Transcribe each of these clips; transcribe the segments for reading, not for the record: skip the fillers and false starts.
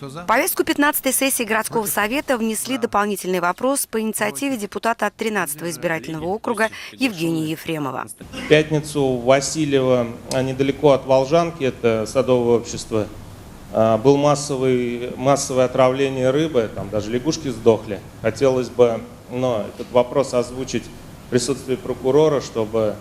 В повестку 15-й сессии городского совета внесли дополнительный вопрос по инициативе депутата от 13-го избирательного округа Евгения Ефремова. В пятницу в Васильево, недалеко от Волжанки, это садовое общество, был массовое отравление рыбы, там даже лягушки сдохли. Хотелось бы этот вопрос озвучить в присутствии прокурора, чтобы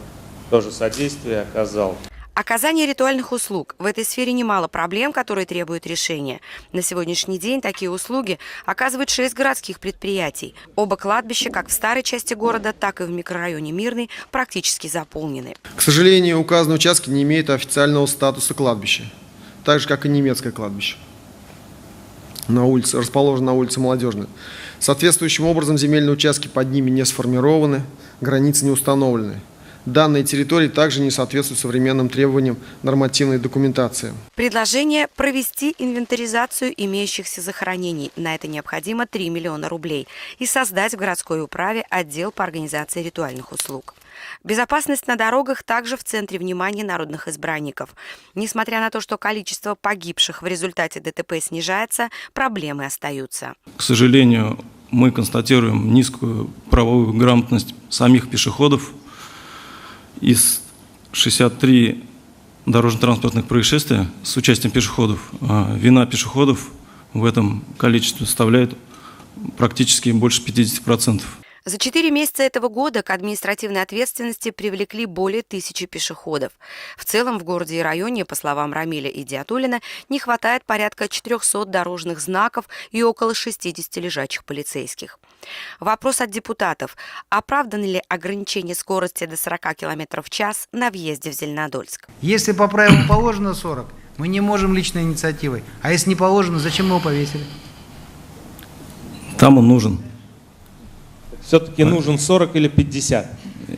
тоже содействие оказал. Оказание ритуальных услуг. В этой сфере немало проблем, которые требуют решения. На сегодняшний день такие услуги оказывают 6 городских предприятий. Оба кладбища, как в старой части города, так и в микрорайоне Мирный, практически заполнены. К сожалению, указанные участки не имеют официального статуса кладбища, так же, как и немецкое кладбище, расположено на улице Молодежной. Соответствующим образом земельные участки под ними не сформированы, границы не установлены. Данные территории также не соответствуют современным требованиям нормативной документации. Предложение провести инвентаризацию имеющихся захоронений. На это необходимо 3 миллиона рублей. И создать в городской управе отдел по организации ритуальных услуг. Безопасность на дорогах также в центре внимания народных избранников. Несмотря на то, что количество погибших в результате ДТП снижается, проблемы остаются. К сожалению, мы констатируем низкую правовую грамотность самих пешеходов. Из 63 дорожно-транспортных происшествий с участием пешеходов, вина пешеходов в этом количестве составляет практически больше 50%. За 4 месяца этого года к административной ответственности привлекли более 1000 пешеходов. В целом в городе и районе, по словам Рамиля Идиатуллина, не хватает порядка 400 дорожных знаков и около 60 лежачих полицейских. Вопрос от депутатов. Оправдано ли ограничение скорости до 40 км в час на въезде в Зеленодольск? Если по правилам положено 40, мы не можем личной инициативой. А если не положено, зачем мы его повесили? Там он нужен. Все-таки нужен 40 или 50?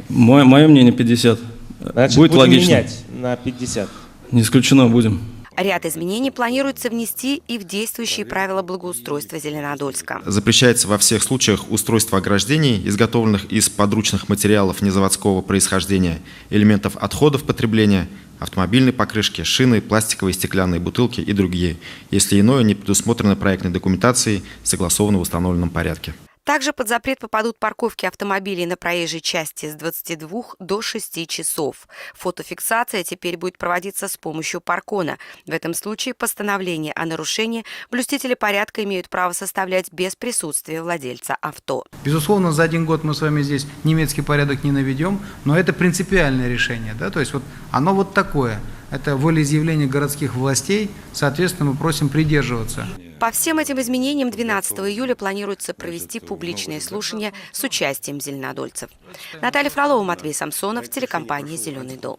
Мое мнение 50. Значит, будет будем логично. Менять на 50. Не исключено, будем. Ряд изменений планируется внести и в действующие правила благоустройства Зеленодольска. Запрещается во всех случаях устройство ограждений, изготовленных из подручных материалов незаводского происхождения, элементов отходов потребления, автомобильной покрышки, шины, пластиковые и стеклянные бутылки и другие, если иное не предусмотрено проектной документацией, согласованно в установленном порядке. Также под запрет попадут парковки автомобилей на проезжей части с 22 до 6 часов. Фотофиксация теперь будет проводиться с помощью паркона. В этом случае постановление о нарушении блюстители порядка имеют право составлять без присутствия владельца авто. Безусловно, за 1 год мы с вами здесь немецкий порядок не наведем, но это принципиальное решение. Да? То есть оно вот такое. Это волеизъявление городских властей, соответственно, мы просим придерживаться. По всем этим изменениям 12 июля планируется провести публичные слушания с участием зеленодольцев. Наталья Фролова, Матвей Самсонов, телекомпания «Зеленый дом».